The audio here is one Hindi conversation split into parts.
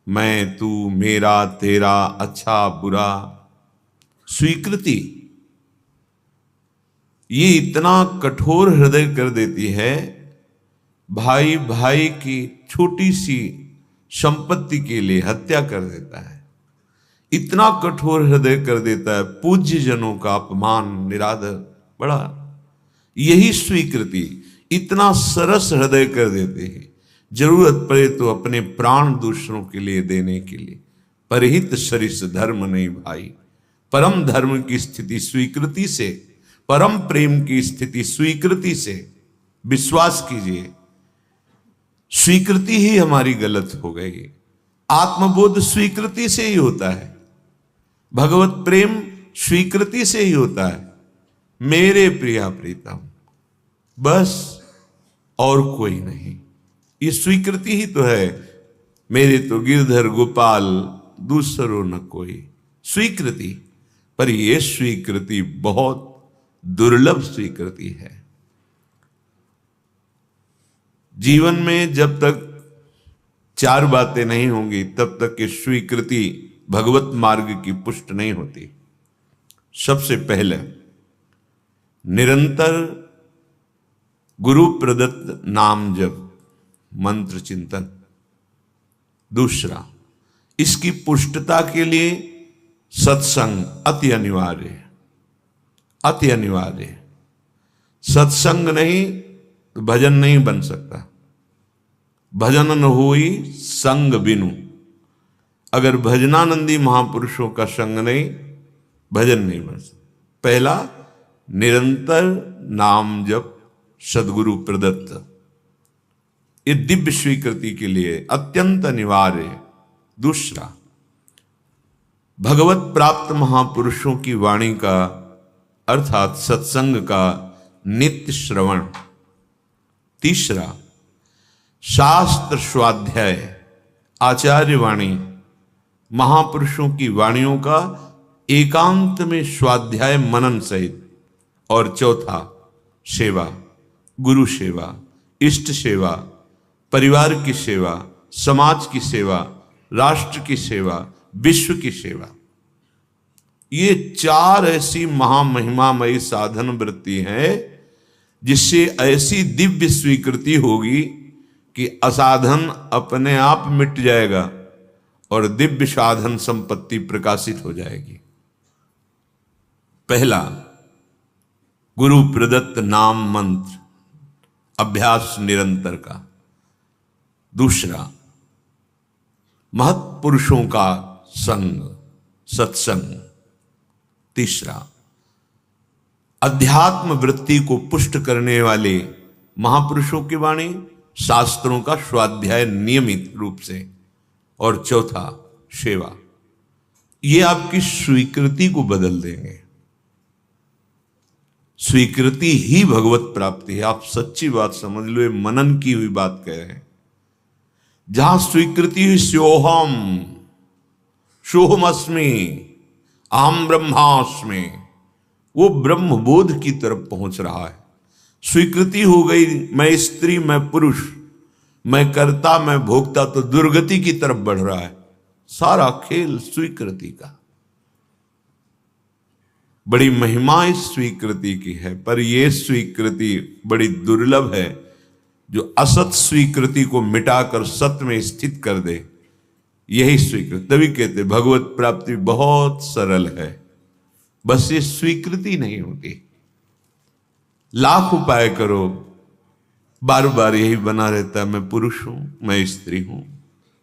मैं तू मेरा तेरा अच्छा बुरा, स्वीकृति ये इतना कठोर हृदय कर देती है। भाई भाई की छोटी सी संपत्ति के लिए हत्या कर देता है, इतना कठोर हृदय कर देता है। पूज्य जनों का अपमान निरादर बड़ा, यही स्वीकृति इतना सरस हृदय कर देते हैं। जरूरत पड़े तो अपने प्राण दूसरों के लिए देने के लिए। परहित सरिस धर्म नहीं भाई, परम धर्म की स्थिति स्वीकृति से, परम प्रेम की स्थिति स्वीकृति से। विश्वास कीजिए, स्वीकृति ही हमारी गलत हो गई। आत्मबोध स्वीकृति से ही होता है, भगवत प्रेम स्वीकृति से ही होता है। मेरे प्रिया प्रीतम, बस और कोई नहीं, ये स्वीकृति ही तो है। मेरे तो गिरधर गोपाल दूसरो न कोई, स्वीकृति। पर यह स्वीकृति बहुत दुर्लभ स्वीकृति है। जीवन में जब तक चार बातें नहीं होंगी तब तक ये स्वीकृति भगवत मार्ग की पुष्ट नहीं होती। सबसे पहले निरंतर गुरु प्रदत्त नाम जप मंत्र चिंतन। दूसरा, इसकी पुष्टता के लिए सत्संग अति अनिवार्य है, अति अनिवार्य है। सत्संग नहीं तो भजन नहीं बन सकता। भजन न होई संग बिनु, अगर भजनानंदी महापुरुषों का संग नहीं, भजन नहीं बन सकता। पहला, निरंतर नाम जप सदगुरु प्रदत्त, ये दिव्य स्वीकृति के लिए अत्यंत अनिवार्य है। दूसरा, भगवत प्राप्त महापुरुषों की वाणी का अर्थात सत्संग का नित्य श्रवण। तीसरा, शास्त्र स्वाध्याय, आचार्य वाणी, महापुरुषों की वाणियों का एकांत में स्वाध्याय मनन सहित। और चौथा, सेवा, गुरु सेवा, इष्ट सेवा, परिवार की सेवा, समाज की सेवा, राष्ट्र की सेवा, विश्व की सेवा। ये चार ऐसी महामहिमामयी साधन वृत्ति है जिससे ऐसी दिव्य स्वीकृति होगी कि असाधन अपने आप मिट जाएगा और दिव्य साधन संपत्ति प्रकाशित हो जाएगी। पहला, गुरु प्रदत्त नाम मंत्र, अभ्यास निरंतर का। दूसरा, महत्पुरुषों का संग, सत्संग। तीसरा, अध्यात्म वृत्ति को पुष्ट करने वाले महापुरुषों की वाणी, शास्त्रों का स्वाध्याय नियमित रूप से। और चौथा, सेवा। ये आपकी स्वीकृति को बदल देंगे। स्वीकृति ही भगवत प्राप्ति है। आप सच्ची बात समझ लो, ये मनन की हुई बात कह रहे हैं। जहां स्वीकृति हुई स्योहम, सोहमस्मि, अहम ब्रह्मास्मि, वो ब्रह्मबोध की तरफ पहुंच रहा है। स्वीकृति हो गई, मैं स्त्री, मैं पुरुष, मैं कर्ता, मैं भोक्ता, तो दुर्गति की तरफ बढ़ रहा है। सारा खेल स्वीकृति का। बड़ी महिमा इस स्वीकृति की है, पर यह स्वीकृति बड़ी दुर्लभ है जो असत स्वीकृति को मिटाकर सत्य में स्थित कर दे। यही स्वीकृति, तभी कहते भगवत प्राप्ति बहुत सरल है, बस ये स्वीकृति नहीं होती। लाख उपाय करो, बार बार यही बना रहता है, मैं पुरुष हूं, मैं स्त्री हूं,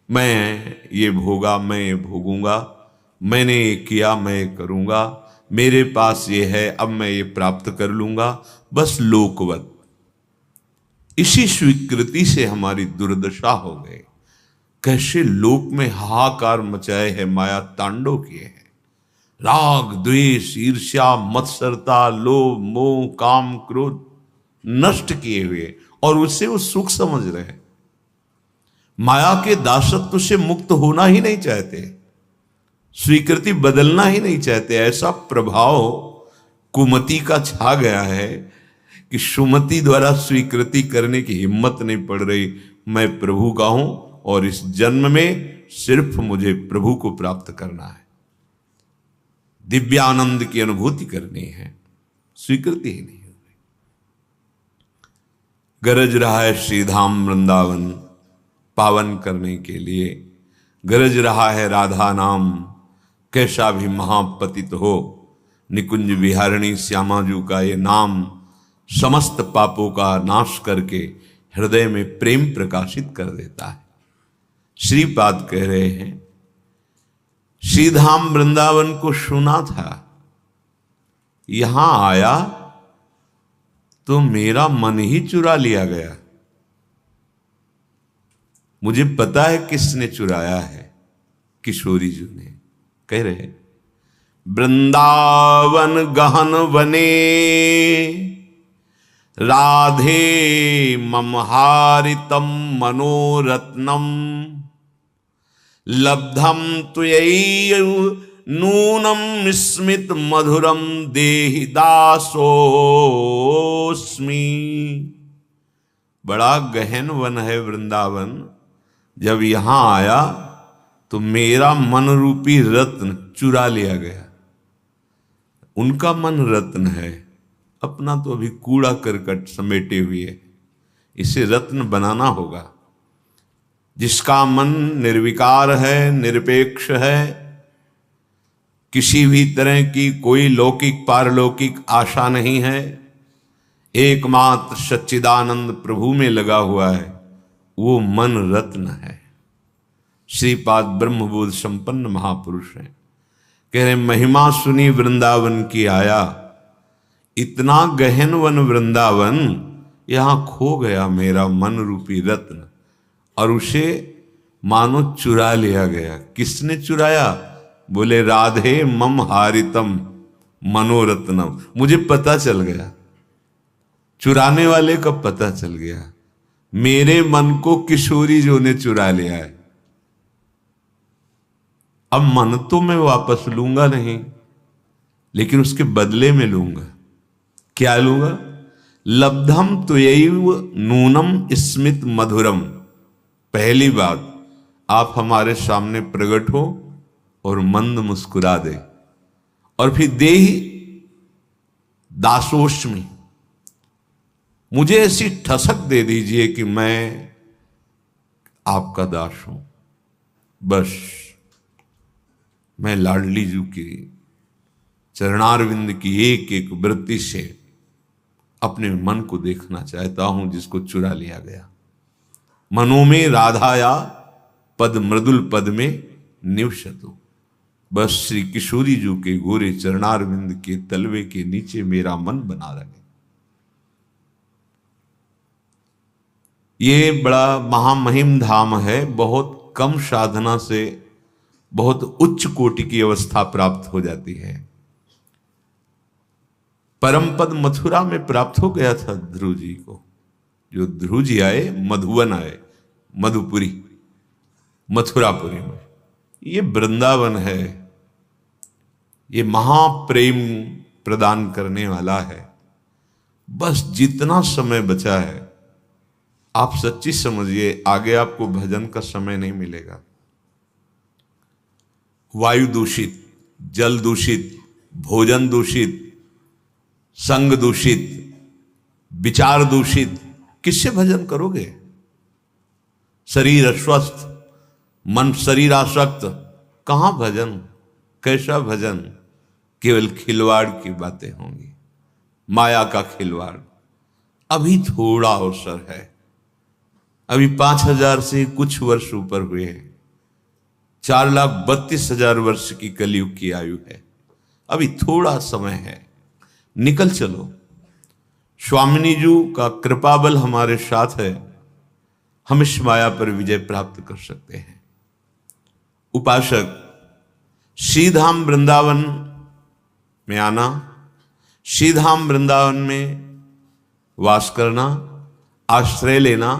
मैं ये भोगा, मैं ये भोगूंगा, मैंने ये किया, मैं ये करूंगा, मेरे पास ये है, अब मैं ये प्राप्त कर लूंगा, बस लोकवत। इसी स्वीकृति से हमारी दुर्दशा हो गई। कैसे लोक में हाहाकार मचाए है, माया तांडव किए हैं। राग, द्वेष, ईर्ष्या, मत्सरता, लोभ, मोह, काम, क्रोध नष्ट किए हुए, और उससे वो सुख समझ रहे हैं। माया के दासत्व से मुक्त होना ही नहीं चाहते, स्वीकृति बदलना ही नहीं चाहते। ऐसा प्रभाव कुमति का छा गया है कि सुमति द्वारा स्वीकृति करने की हिम्मत नहीं पड़ रही। मैं प्रभु का हूं और इस जन्म में सिर्फ मुझे प्रभु को प्राप्त करना है, दिव्यानंद की अनुभूति करनी है, स्वीकृति ही नहीं हो रही। गरज रहा है श्रीधाम वृंदावन पावन करने के लिए, गरज रहा है राधा नाम कैसा भी महापतित हो, निकुंज विहारिणी श्यामाजू का ये नाम समस्त पापों का नाश करके हृदय में प्रेम प्रकाशित कर देता है। श्रीपाद कह रहे हैं श्रीधाम वृंदावन को सुना था, यहां आया तो मेरा मन ही चुरा लिया गया। मुझे पता है किसने चुराया है, किशोरी जी ने। कह रहे वृंदावन गहन वने राधे ममहारितम मनोरत्नम लब्धम त्वयैव नूनम स्मित मधुरम देहि दासोस्मि। बड़ा गहन वन है वृंदावन, जब यहां आया तो मेरा मन रूपी रत्न चुरा लिया गया। उनका मन रत्न है, अपना तो अभी कूड़ा करकट समेटे हुए, इसे रत्न बनाना होगा। जिसका मन निर्विकार है, निरपेक्ष है, किसी भी तरह की कोई लौकिक पारलौकिक आशा नहीं है, एकमात्र सच्चिदानंद प्रभु में लगा हुआ है, वो मन रत्न है। श्रीपाद ब्रह्मबोध संपन्न महापुरुष हैं। कह रहे महिमा सुनी वृंदावन की आया, इतना गहन वन वृंदावन, यहां खो गया मेरा मन रूपी रत्न, और उसे मानो चुरा लिया गया। किसने चुराया? बोले राधे मम हारितम मनोरत्नम। मुझे पता चल गया, चुराने वाले का पता चल गया, मेरे मन को किशोरी जो ने चुरा लिया है। अब मन तो मैं वापस लूंगा नहीं, लेकिन उसके बदले में लूंगा। क्या लूंगा? लब्धम त्वयैव नूनम स्मित मधुरम। पहली बात, आप हमारे सामने प्रकट हो और मंद मुस्कुरा दे, और फिर देहि दासोस्मि, मुझे ऐसी ठसक दे दीजिए कि मैं आपका दास हूं। बस मैं लाडली जी की चरणारविंद की एक एक वृत्ति से अपने मन को देखना चाहता हूं, जिसको चुरा लिया गया। मनो में राधाया पद मृदुल पद में निवसतु। बस श्री किशोरी जी के गोरे चरणारविंद के तलवे के नीचे मेरा मन बना रहे। ये बड़ा महामहिम धाम है, बहुत कम साधना से बहुत उच्च कोटि की अवस्था प्राप्त हो जाती है। परम पद मथुरा में प्राप्त हो गया था ध्रुव जी को। जो ध्रुव जी आए, मधुवन आए, मधुपुरी, मथुरापुरी में। ये वृंदावन है, ये महाप्रेम प्रदान करने वाला है। बस जितना समय बचा है, आप सच्ची समझिए, आगे आपको भजन का समय नहीं मिलेगा। वायु दूषित, जल दूषित, भोजन दूषित, संग दूषित, विचार दूषित, किससे भजन करोगे? शरीर अस्वस्थ, मन शरीर आसक्त, कहां भजन? कैसा भजन? केवल खिलवाड़ की बातें होंगी, माया का खिलवाड़। अभी थोड़ा अवसर है, अभी 5,000 से कुछ वर्ष ऊपर हुए हैं। 4,32,000 वर्ष की कलयुग की आयु है, अभी थोड़ा समय है, निकल चलो। स्वामिनी जी का कृपा बल हमारे साथ है, हम इस माया पर विजय प्राप्त कर सकते हैं। उपासक, श्रीधाम वृंदावन में आना, श्रीधाम वृंदावन में वास करना, आश्रय लेना,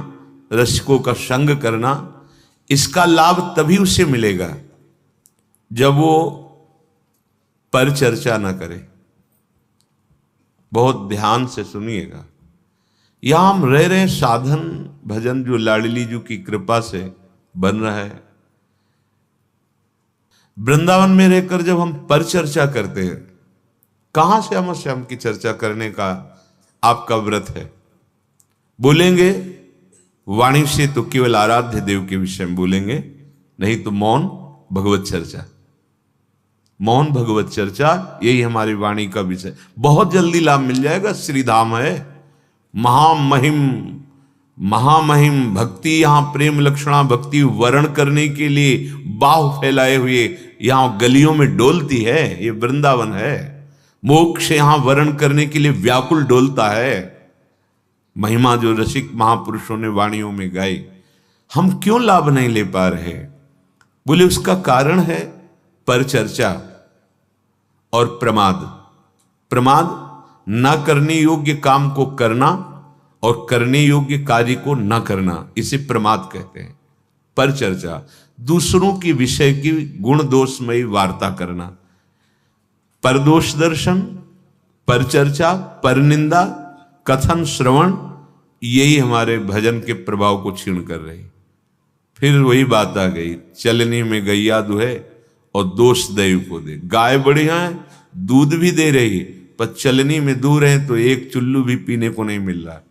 रसिकों का संग करना, इसका लाभ तभी उसे मिलेगा जब वो परिचर्चा न करे। बहुत ध्यान से सुनिएगा, यहां हम रह रहे साधन भजन जो लाडली जी की कृपा से बन रहा है, वृंदावन में रहकर जब हम पर चर्चा करते हैं, कहां श्याम श्याम की चर्चा करने का आपका व्रत है? बोलेंगे वाणी से तो केवल आराध्य देव के विषय में बोलेंगे, नहीं तो मौन भगवत चर्चा, मौन भगवत चर्चा, यही हमारी वाणी का विषय। बहुत जल्दी लाभ मिल जाएगा। श्रीधाम है, महामहिम महामहिम भक्ति, यहां प्रेम लक्षणा भक्ति वर्ण करने के लिए बाहु फैलाए हुए यहां गलियों में डोलती है। ये वृंदावन है। मोक्ष यहां वर्ण करने के लिए व्याकुल डोलता है। महिमा जो रसिक महापुरुषों ने वाणियों में गाई, हम क्यों लाभ नहीं ले पा रहे? बोले उसका कारण है परचर्चा और प्रमाद। प्रमाद, ना करने योग्य काम को करना और करने योग्य कार्य को न करना, इसे प्रमाद कहते हैं। परचर्चा, दूसरों के विषय की गुण दोषमयी वार्ता करना। परदोष दर्शन, परचर्चा, परनिंदा, कथन, श्रवण, यही हमारे भजन के प्रभाव को क्षीण कर रही। फिर वही बात आ गई, चलनी में गैया दुहे और दोष दैव को दे। गाय बढ़िया है, दूध भी दे रही, पर चलनी में दूर है तो एक चुल्लू भी पीने को नहीं मिल रहा।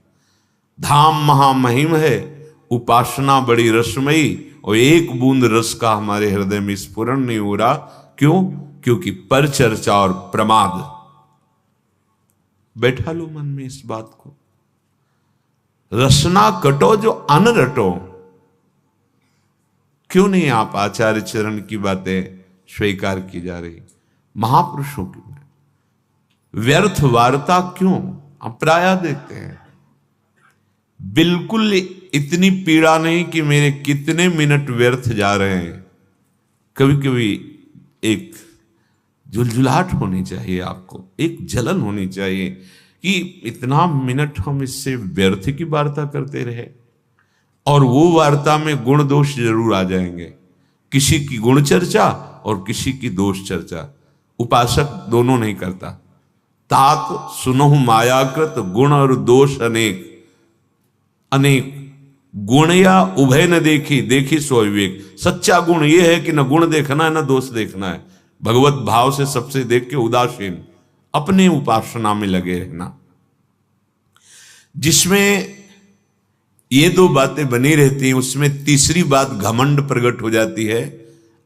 धाम महामहिम है, उपासना बड़ी रसमयी, और एक बूंद रस का हमारे हृदय में स्फुरण नहीं हो रहा। क्यों? क्योंकि परचर्चा और प्रमाद। बैठा लो मन में इस बात को। रसना कटो जो अन रटो। क्यों नहीं आप आचार्य चरण की बातें स्वीकार की जा रही? महापुरुषों की व्यर्थ वार्ता क्यों? हम प्रायः देखते हैं, बिल्कुल इतनी पीड़ा नहीं कि मेरे कितने मिनट व्यर्थ जा रहे हैं। कभी कभी एक झुलझुलाहट होनी चाहिए, आपको एक जलन होनी चाहिए कि इतना मिनट हम इससे व्यर्थ की वार्ता करते रहे। और वो वार्ता में गुण दोष जरूर आ जाएंगे, किसी की गुण चर्चा और किसी की दोष चर्चा। उपासक दोनों नहीं करता। तात सुनहु मायाकृत गुण और दोष अनेक। अनेक गुण या उभय न देखी, देखी सो विवेक। सच्चा गुण यह है कि न गुण देखना है न दोष देखना है। भगवत भाव से सबसे देख के उदासीन, अपने उपासना में लगे रहना। जिसमें ये दो बातें बनी रहती हैं, उसमें तीसरी बात घमंड प्रकट हो जाती है,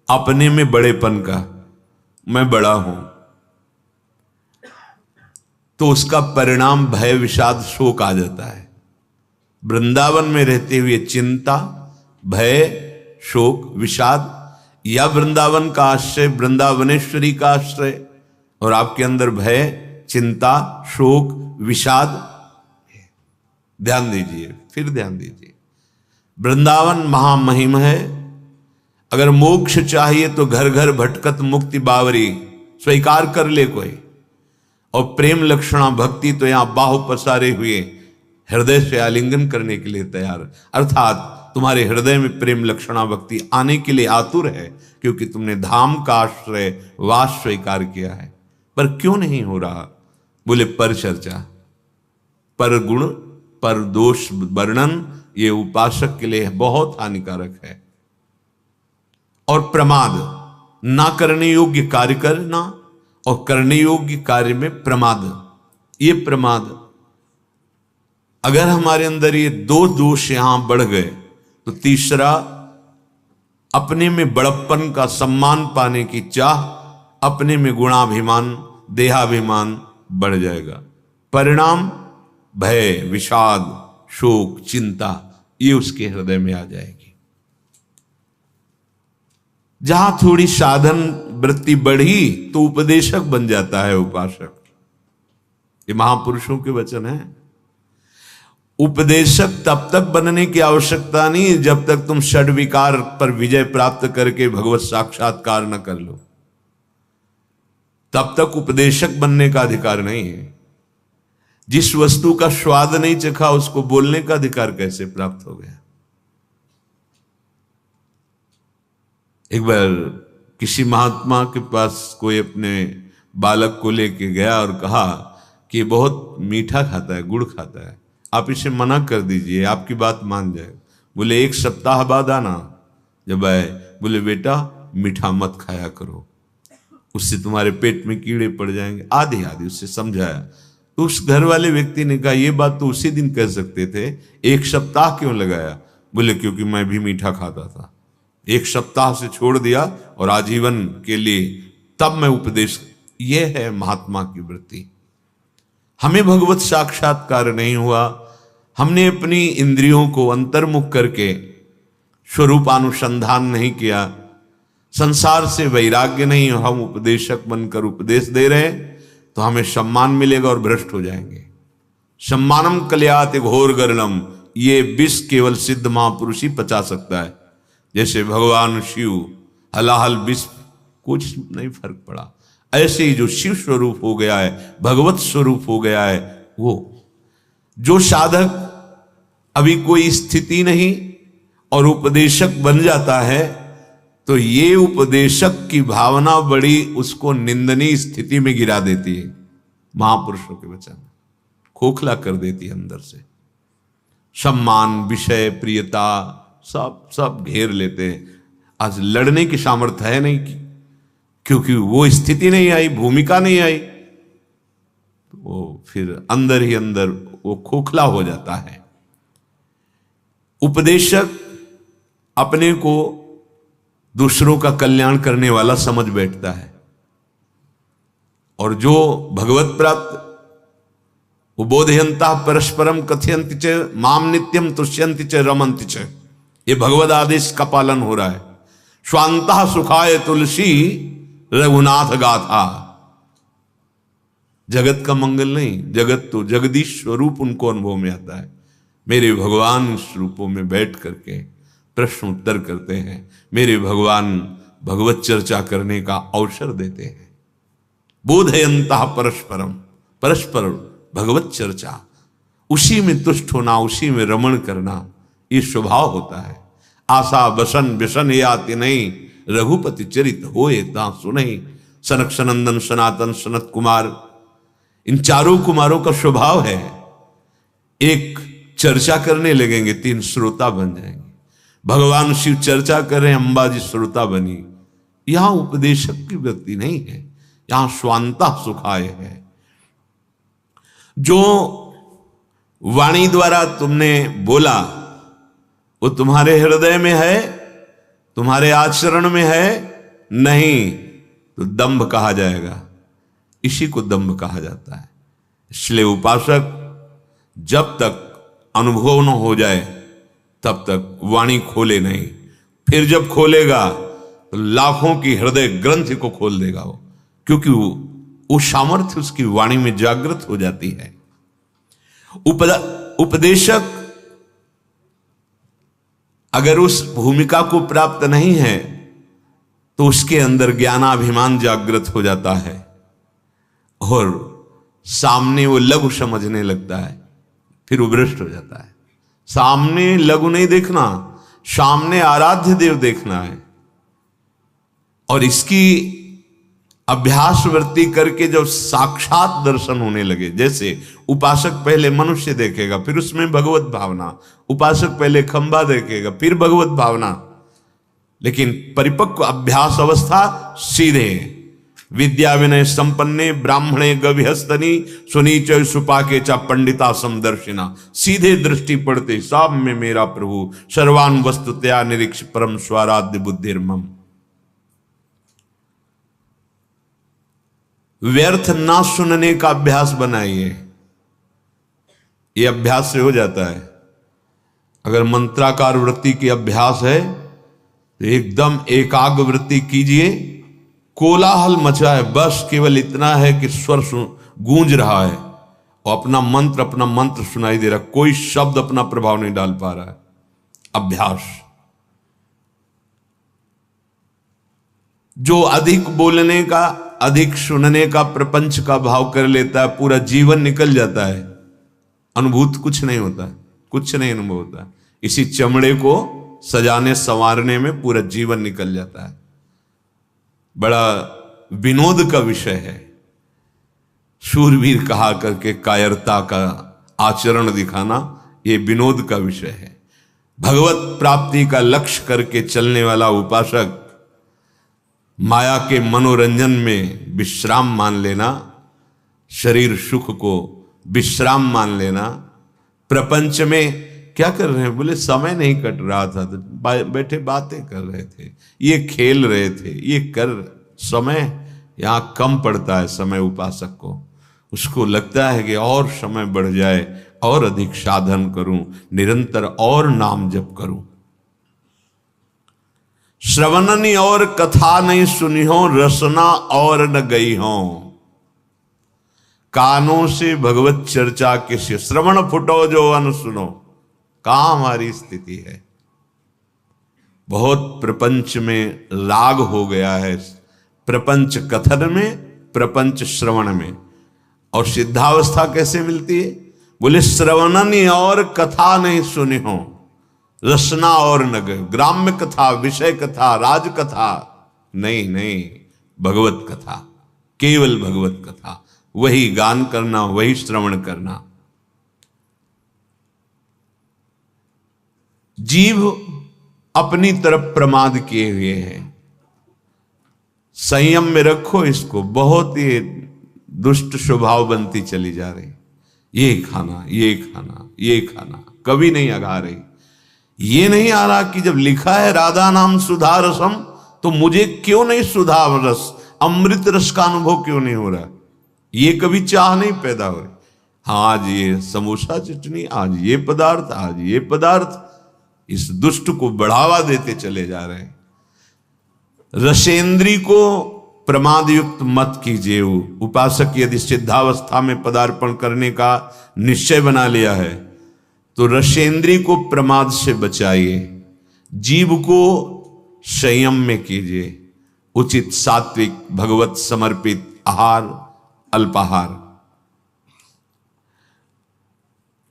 अपने में बड़ेपन का। मैं बड़ा हूं, तो उसका परिणाम भय विषाद शोक आ जाता है। वृंदावन में रहते हुए चिंता, भय, शोक, विषाद, या वृंदावन का आश्रय, वृंदावनेश्वरी का आश्रय, और आपके अंदर भय, चिंता, शोक, विषाद। ध्यान दीजिए, फिर ध्यान दीजिए। वृंदावन महामहिम है। अगर मोक्ष चाहिए तो घर घर भटकत मुक्ति बावरी, स्वीकार कर ले कोई। और प्रेम लक्षणा भक्ति तो यहां बाहु पसारे हुए हृदय से आलिंगन करने के लिए तैयार। अर्थात तुम्हारे हृदय में प्रेम लक्षणा भक्ति आने के लिए आतुर है, क्योंकि तुमने धाम का आश्रय वास स्वीकार किया है। पर क्यों नहीं हो रहा? बोले पर चर्चा, पर गुण, पर दोष वर्णन, ये उपासक के लिए बहुत हानिकारक है। और प्रमाद, ना करने योग्य कार्य करना और करने योग्य कार्य में प्रमाद। ये प्रमाद, अगर हमारे अंदर ये दो दोष यहां बढ़ गए तो तीसरा, अपने में बड़प्पन का सम्मान पाने की चाह, अपने में गुणाभिमान, देहाभिमान बढ़ जाएगा। परिणाम भय, विषाद, शोक, चिंता, ये उसके हृदय में आ जाएगी। जहां थोड़ी साधन वृत्ति बढ़ी तो उपदेशक बन जाता है उपासक। ये महापुरुषों के वचन है। उपदेशक तब तक बनने की आवश्यकता नहीं जब तक तुम षड्विकार पर विजय प्राप्त करके भगवत साक्षात्कार न कर लो, तब तक उपदेशक बनने का अधिकार नहीं है। जिस वस्तु का स्वाद नहीं चखा उसको बोलने का अधिकार कैसे प्राप्त हो गया? एक बार किसी महात्मा के पास कोई अपने बालक को लेके गया और कहा कि बहुत मीठा खाता है, गुड़ खाता है, आप इसे मना कर दीजिए, आपकी बात मान जाए। बोले एक सप्ताह बाद आना। जब आए, बोले बेटा मीठा मत खाया करो, उससे तुम्हारे पेट में कीड़े पड़ जाएंगे, आदि आदि उससे समझाया। तो उस घर वाले व्यक्ति ने कहा ये बात तो उसी दिन कह सकते थे, एक सप्ताह क्यों लगाया? बोले क्योंकि मैं भी मीठा खाता था, एक सप्ताह से छोड़ दिया और आजीवन के लिए तब मैं उपदेश। ये है महात्मा की वृत्ति। हमें भगवत साक्षात्कार नहीं हुआ, हमने अपनी इंद्रियों को अंतर्मुख करके स्वरूपानुसंधान नहीं किया, संसार से वैराग्य नहीं, हम उपदेशक बनकर उपदेश दे रहे हैं तो हमें सम्मान मिलेगा और भ्रष्ट हो जाएंगे। सम्मानम कल्यात घोर गर्णम, ये विष केवल सिद्ध महापुरुष ही पचा सकता है। जैसे भगवान शिव हलाहल विष कुछ नहीं फर्क पड़ा, ऐसे ही जो शिव स्वरूप हो गया है, भगवत स्वरूप हो गया है, वो जो साधक अभी कोई स्थिति नहीं और उपदेशक बन जाता है, तो ये उपदेशक की भावना बड़ी उसको निंदनीय स्थिति में गिरा देती है, महापुरुषों के वचन खोखला कर देती है अंदर से। सम्मान, विषय, प्रियता सब सब घेर लेते हैं। आज लड़ने की सामर्थ्य है नहीं, क्योंकि वो स्थिति नहीं आई, भूमिका नहीं आई, वो फिर अंदर ही अंदर वो खोखला हो जाता है। उपदेशक अपने को दूसरों का कल्याण करने वाला समझ बैठता है, और जो भगवत प्राप्त वो बोधयंता परस्परम कथयंति च माम नित्यम तुष्यंति च रमंति च, ये भगवद आदेश का पालन हो रहा है। स्वांतः सुखाय तुलसी रघुनाथ गाथा, जगत का मंगल नहीं, जगत तो जगदीश स्वरूप उनको अनुभव में आता है। मेरे भगवान स्वरूपों में बैठ करके प्रश्न उत्तर करते हैं, मेरे भगवान भगवत चर्चा करने का अवसर देते हैं। बोधयंता परस्परम, परस्पर भगवत चर्चा, उसी में तुष्ट होना, उसी में रमण करना, ये स्वभाव होता है। आशा बसन व्यसन ये आते नहीं, रघुपति चरित होए ता सुनहि, सनक सनंदन सनातन सनत कुमार, इन चारों कुमारों का स्वभाव है, एक चर्चा करने लगेंगे, तीन श्रोता बन जाएंगे। भगवान शिव चर्चा कर रहे हैं, अंबाजी श्रोता बनी। यहां उपदेशक की वृत्ति नहीं है, यहां स्वांता सुखाय है। जो वाणी द्वारा तुमने बोला वो तुम्हारे हृदय में है, तुम्हारे आचरण में है नहीं, तो दंभ कहा जाएगा। इसी को दंभ कहा जाता है। इसलिए उपासक जब तक अनुभव न हो जाए तब तक वाणी खोले नहीं, फिर जब खोलेगा तो लाखों की हृदय ग्रंथि को खोल देगा वो, क्योंकि वो सामर्थ्य उसकी वाणी में जागृत हो जाती है। उपदेशक अगर उस भूमिका को प्राप्त नहीं है तो उसके अंदर ज्ञानाभिमान जागृत हो जाता है और सामने वो लघु समझने लगता है, फिर वो भ्रष्ट हो जाता है। सामने लघु नहीं देखना, सामने आराध्य देव देखना है। और इसकी अभ्यास वृत्ति करके जब साक्षात दर्शन होने लगे, जैसे उपासक पहले मनुष्य देखेगा फिर उसमें भगवत भावना, उपासक पहले खंबा देखेगा फिर भगवत भावना, लेकिन परिपक्व अभ्यास अवस्था सीधे विद्या विनय संपन्ने ब्राह्मणे गविहस्तनी सुनीच सुपाके चा पंडिता समदर्शिना, सीधे दृष्टि पड़ते सब में मेरा प्रभु, सर्वान वस्तुतया निरीक्ष परम स्वाराध्य बुद्धिर्मम। व्यर्थ ना सुनने का अभ्यास बनाइए, ये अभ्यास से हो जाता है। अगर मंत्राकार वृत्ति की अभ्यास है तो एकदम एकाग्र वृत्ति कीजिए, कोलाहल मचा है, बस केवल इतना है कि स्वर गूंज रहा है और अपना मंत्र सुनाई दे रहा, कोई शब्द अपना प्रभाव नहीं डाल पा रहा है। अभ्यास। जो अधिक बोलने का, अधिक सुनने का, प्रपंच का भाव कर लेता है, पूरा जीवन निकल जाता है, अनुभूत कुछ नहीं होता, कुछ नहीं अनुभव होता। इसी चमड़े को सजाने संवारने में पूरा जीवन निकल जाता है। बड़ा विनोद का विषय है। शूरवीर कहा करके कायरता का आचरण दिखाना, ये विनोद का विषय है। भगवत प्राप्ति का लक्ष्य करके चलने वाला उपासक माया के मनोरंजन में विश्राम मान लेना, शरीर सुख को विश्राम मान लेना। प्रपंच में क्या कर रहे हैं? बोले समय नहीं कट रहा था तो बैठे बातें कर रहे थे, ये खेल रहे थे, ये कर। समय यहां कम पड़ता है समय उपासक को। उसको लगता है कि और समय बढ़ जाए, और अधिक साधन करूं, निरंतर और नाम जप करूं। श्रवणनी और कथा नहीं सुनी हो, रसना और न गई हो। कानों से भगवत चर्चा किसे, श्रवण फुटो जो अन सुनो। कहां हमारी स्थिति है? बहुत प्रपंच में राग हो गया है, प्रपंच कथन में, प्रपंच श्रवण में। और सिद्धावस्था कैसे मिलती है? बोले श्रवणनी और कथा नहीं सुनी हो, रसना और न गए। ग्राम्य कथा, विषय कथा, राज कथा नहीं, नहीं, भगवत कथा, केवल भगवत कथा। वही गान करना, वही श्रवण करना। जीव अपनी तरफ प्रमाद किए हुए है, संयम में रखो इसको। बहुत ही दुष्ट स्वभाव बनती चली जा रही। ये खाना, ये खाना, ये खाना, कभी नहीं अगा रही। ये नहीं आ रहा कि जब लिखा है राधा नाम सुधा रसम, तो मुझे क्यों नहीं सुधा रस, अमृत रस का अनुभव क्यों नहीं हो रहा? ये कभी चाह नहीं पैदा हो रही। हाँ, आज ये समोसा चटनी, आज ये पदार्थ, आज ये पदार्थ, इस दुष्ट को बढ़ावा देते चले जा रहे हैं। रसेंद्री को प्रमाद युक्त मत कीजिए। उपासक यदि सिद्धावस्था में पदार्पण करने का निश्चय बना लिया है तो रसेंद्री को प्रमाद से बचाइए, जीव को संयम में कीजिए। उचित सात्विक भगवत समर्पित आहार, अल्पाहार।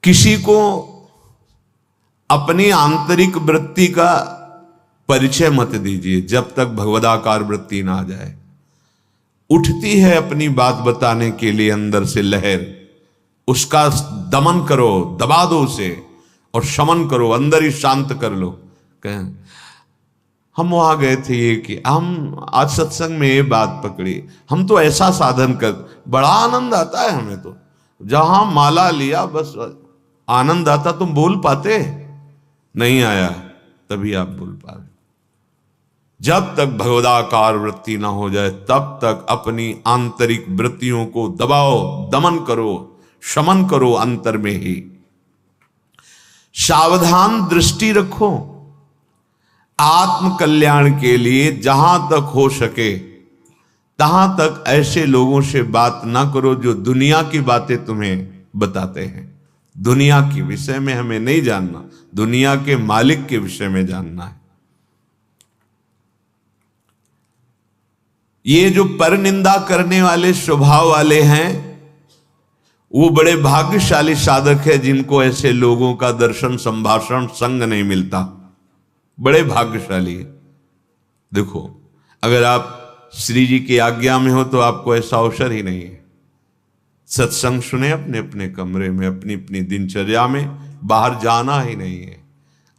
किसी को अपनी आंतरिक वृत्ति का परिचय मत दीजिए जब तक भगवदाकार वृत्ति ना आ जाए। उठती है अपनी बात बताने के लिए अंदर से लहर, उसका दमन करो, दबा दो उसे और शमन करो, अंदर ही शांत कर लो। कहें हम वहां गए थे, ये कि हम आज सत्संग में ये बात पकड़ी, हम तो ऐसा साधन कर, बड़ा आनंद आता है हमें तो। जहां माला लिया बस आनंद आता। तुम बोल पाते? नहीं आया, तभी आप बोल पा रहे। जब तक भगवदाकार वृत्ति ना हो जाए तब तक अपनी आंतरिक वृत्तियों को दबाओ, दमन करो, शमन करो अंतर में ही। सावधान दृष्टि रखो। आत्म कल्याण के लिए जहां तक हो सके तहां तक ऐसे लोगों से बात ना करो जो दुनिया की बातें तुम्हें बताते हैं। दुनिया के विषय में हमें नहीं जानना, दुनिया के मालिक के विषय में जानना है। ये जो परनिंदा करने वाले स्वभाव वाले हैं वो बड़े भाग्यशाली साधक है जिनको ऐसे लोगों का दर्शन, संभाषण, संग नहीं मिलता। बड़े भाग्यशाली है। देखो, अगर आप श्री जी की आज्ञा में हो तो आपको ऐसा अवसर ही नहीं है। सत्संग सुने अपने अपने कमरे में, अपनी अपनी दिनचर्या में, बाहर जाना ही नहीं है।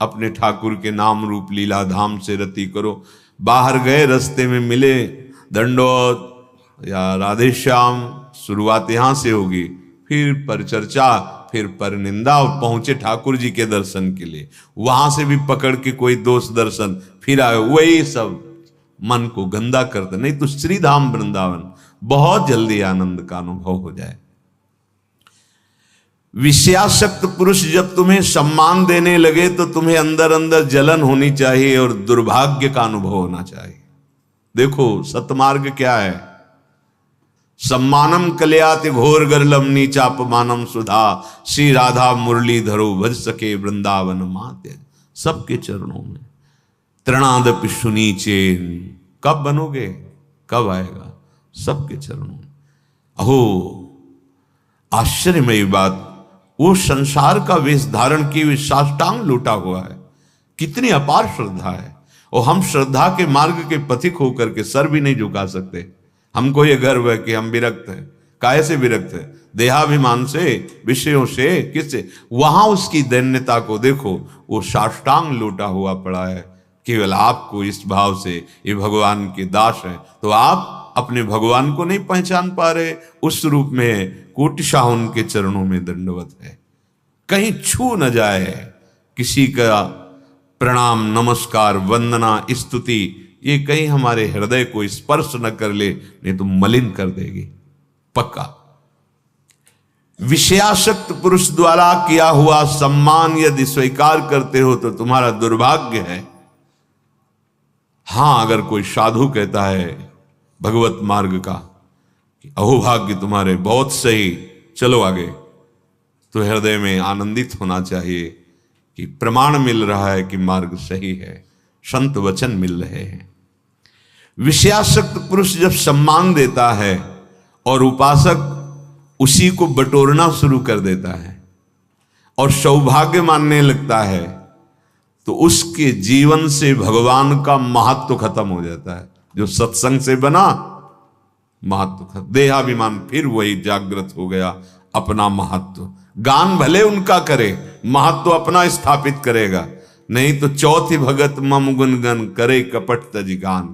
अपने ठाकुर के नाम रूप लीला धाम से रति करो। बाहर गए, रास्ते में मिले दंडोत या राधे श्याम, शुरुआत यहां से होगी, फिर परिचर्चा, फिर परनिंदा, और पहुंचे ठाकुर जी के दर्शन के लिए। वहां से भी पकड़ के कोई दोस्त दर्शन, फिर आए, वही सब मन को गंदा करते। नहीं तो श्री धाम वृंदावन बहुत जल्दी आनंद का अनुभव हो जाए। विषयासक्त पुरुष जब तुम्हें सम्मान देने लगे तो तुम्हें अंदर अंदर जलन होनी चाहिए और दुर्भाग्य का अनुभव होना चाहिए। देखो सतमार्ग क्या है? सम्मानम कल्याति घोर गर्लम नीचापमानम सुधा, श्री राधा मुरली धरो भज सके वृंदावन माते। सबके चरणों में तृणादपि सुनीचे। कब बनोगे? कब आएगा? सबके चरणों में। अहो आश्चर्यमयी बात, वो संसार का वेश धारण की हुई साष्टांग लूटा हुआ है। कितनी अपार श्रद्धा है। और हम श्रद्धा के मार्ग के पथिक होकर के सर भी नहीं झुका सकते। हमको ये गर्व है कि हम विरक्त हैं। काहे से विरक्त है? देहाभिमान से, विषयों से, किससे? वहां उसकी दैन्यता को देखो, वो साष्टांग लूटा हुआ पड़ा है। केवल आपको इस भाव से ये भगवान के दास हैं, तो आप अपने भगवान को नहीं पहचान पा रहे, उस रूप में कोटिशाह उनके चरणों में दंडवत है। कहीं छू न जाए किसी का प्रणाम, नमस्कार, वंदना, स्तुति, ये कहीं हमारे हृदय को स्पर्श न कर ले, नहीं तो मलिन कर देगी पक्का। विषयासक्त पुरुष द्वारा किया हुआ सम्मान यदि स्वीकार करते हो तो तुम्हारा दुर्भाग्य है। हां, अगर कोई साधु कहता है भगवत मार्ग का कि अहोभाग्य तुम्हारे, बहुत सही, चलो आगे, तो हृदय में आनंदित होना चाहिए कि प्रमाण मिल रहा है कि मार्ग सही है, संत वचन मिल रहे हैं। विषयासक्त पुरुष जब सम्मान देता है और उपासक उसी को बटोरना शुरू कर देता है और सौभाग्य मानने लगता है, तो उसके जीवन से भगवान का महत्व खत्म हो जाता है। जो सत्संग से बना महत्व खत्म, देहाभिमान फिर वही जागृत हो गया, अपना महत्व। गान भले उनका करे, महत्व अपना स्थापित करेगा, नहीं तो चौथी भगत मम गुणगन करे कपट तज गान।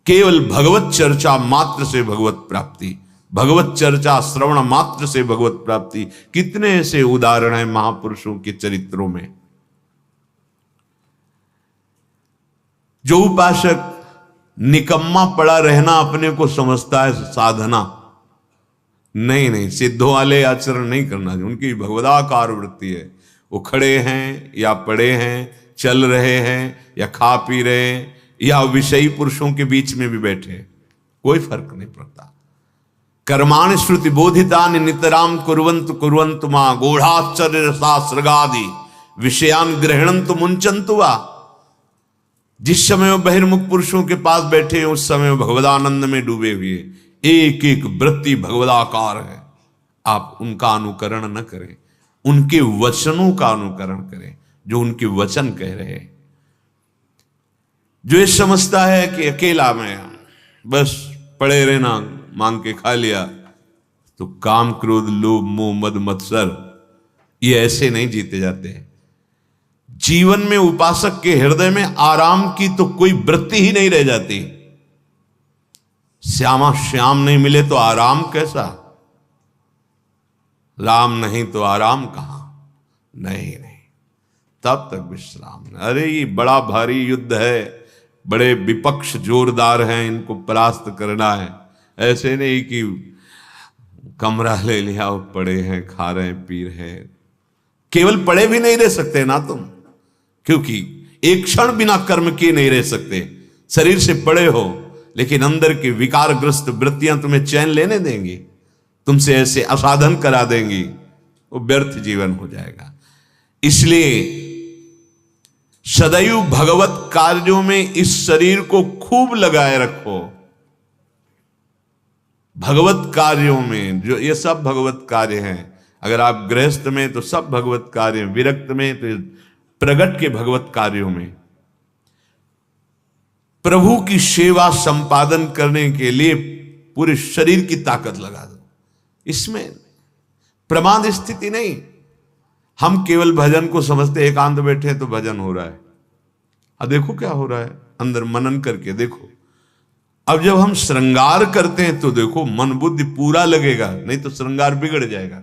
केवल भगवत चर्चा मात्र से भगवत प्राप्ति, भगवत चर्चा श्रवण मात्र से भगवत प्राप्ति। कितने ऐसे उदाहरण हैं महापुरुषों के चरित्रों में। जो उपासक निकम्मा पड़ा रहना अपने को समझता है साधना, नहीं, सिद्धों वाले आचरण नहीं करना चाहिए। उनकी भगवदाकार वृत्ति है, वो खड़े हैं या पड़े हैं, चल रहे हैं या खा पी रहे हैं, या विषयी पुरुषों के बीच में भी बैठे, कोई फर्क नहीं पड़ता। कर्माणि श्रुति बोधितानि नितराम कुर्वन्तु कुर्वन्तु मां गूढ़ाश्चर्य रसास्रगादि विषयान ग्रहणन्तु मुंचन्तु वा। जिस समय वो बहिर्मुख पुरुषों के पास बैठे हैं, उस समय वो भगवदानंद में डूबे हुए, एक एक वृत्ति भगवदाकार है। आप उनका अनुकरण न करें, उनके वचनों का अनुकरण करें, जो उनके वचन कह रहे हैं। जो ये समझता है कि अकेला में बस पड़े रहना, मांग के खा लिया, तो काम क्रोध लोभ मोह मद मत्सर, ये ऐसे नहीं जीते जाते। जीवन में उपासक के हृदय में आराम की तो कोई वृत्ति ही नहीं रह जाती। श्यामा श्याम नहीं मिले तो आराम कैसा, राम नहीं तो आराम कहां, नहीं, तब तक विश्राम। अरे ये बड़ा भारी युद्ध है, बड़े विपक्ष जोरदार हैं, इनको परास्त करना है। ऐसे नहीं कि कमरा ले लिया और पड़े हैं, खा रहे हैं, पी रहे हैं। केवल पड़े भी नहीं रह सकते ना तुम, क्योंकि एक क्षण बिना कर्म किए नहीं रह सकते। शरीर से पड़े हो, लेकिन अंदर की विकारग्रस्त वृत्तियां तुम्हें चैन लेने देंगी, तुमसे ऐसे असाधन करा देंगी, वो व्यर्थ जीवन हो जाएगा। इसलिए सदैव भगवत कार्यों में इस शरीर को खूब लगाए रखो। भगवत कार्यों में, जो ये सब भगवत कार्य हैं। अगर आप गृहस्थ में तो सब भगवत कार्य, विरक्त में तो प्रगट के भगवत कार्यों में प्रभु की सेवा संपादन करने के लिए पूरे शरीर की ताकत लगा दो। इसमें प्रमाद स्थिति नहीं। हम केवल भजन को समझते, एकांत बैठे तो भजन हो रहा है। अब देखो क्या हो रहा है, अंदर मनन करके देखो। अब जब हम श्रृंगार करते हैं तो देखो मन बुद्धि पूरा लगेगा, नहीं तो श्रृंगार बिगड़ जाएगा।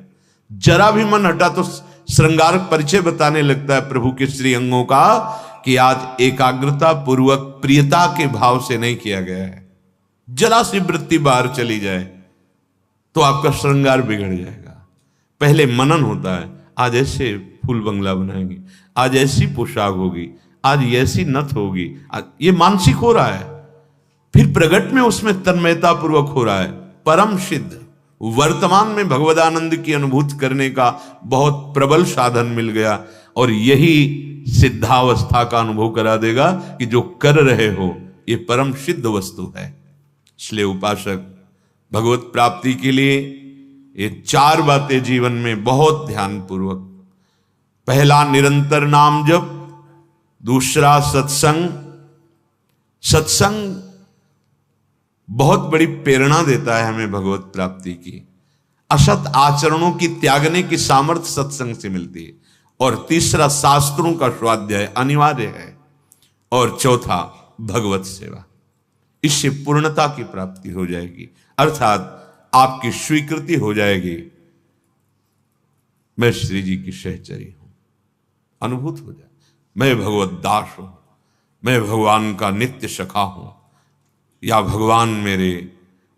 जरा भी मन हटा तो श्रृंगार परिचय बताने लगता है प्रभु के श्री अंगों का, कि आज एकाग्रता पूर्वक प्रियता के भाव से नहीं किया गया है। जरा सी वृत्ति बाहर चली जाए तो आपका श्रृंगार बिगड़ जाएगा। पहले मनन होता है, आज ऐसे फूल बंगला बनाएंगे, आज ऐसी पोशाक होगी, आज ऐसी नथ होगी, ये मानसिक हो रहा है। फिर प्रगट में उसमें तन्मयता पूर्वक हो रहा है। परम सिद्ध वर्तमान में भगवदानंद की अनुभूति करने का बहुत प्रबल साधन मिल गया, और यही सिद्धावस्था का अनुभव करा देगा कि जो कर रहे हो ये परम सिद्ध वस्तु है। इसलिए उपासक भगवत प्राप्ति के लिए ये चार बातें जीवन में बहुत ध्यान पूर्वक, पहला निरंतर नाम जप, दूसरा सत्संग। सत्संग बहुत बड़ी प्रेरणा देता है हमें भगवत प्राप्ति की। असत आचरणों की त्यागने की सामर्थ्य सत्संग से मिलती है। और तीसरा शास्त्रों का स्वाध्याय अनिवार्य है। और चौथा भगवत सेवा। इससे पूर्णता की प्राप्ति हो जाएगी, अर्थात आपकी स्वीकृति हो जाएगी, मैं श्री जी की सहचरी हूं, अनुभूत हो जाए, मैं भगवत दास हूं, मैं भगवान का नित्य सखा हूं, या भगवान मेरे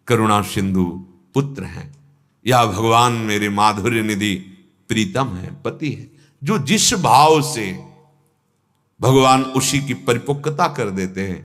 करुणा सिंधु पुत्र हैं, या भगवान मेरे माधुर्य निधि प्रीतम है, पति है। जो जिस भाव से भगवान उसी की परिपक्वता कर देते हैं।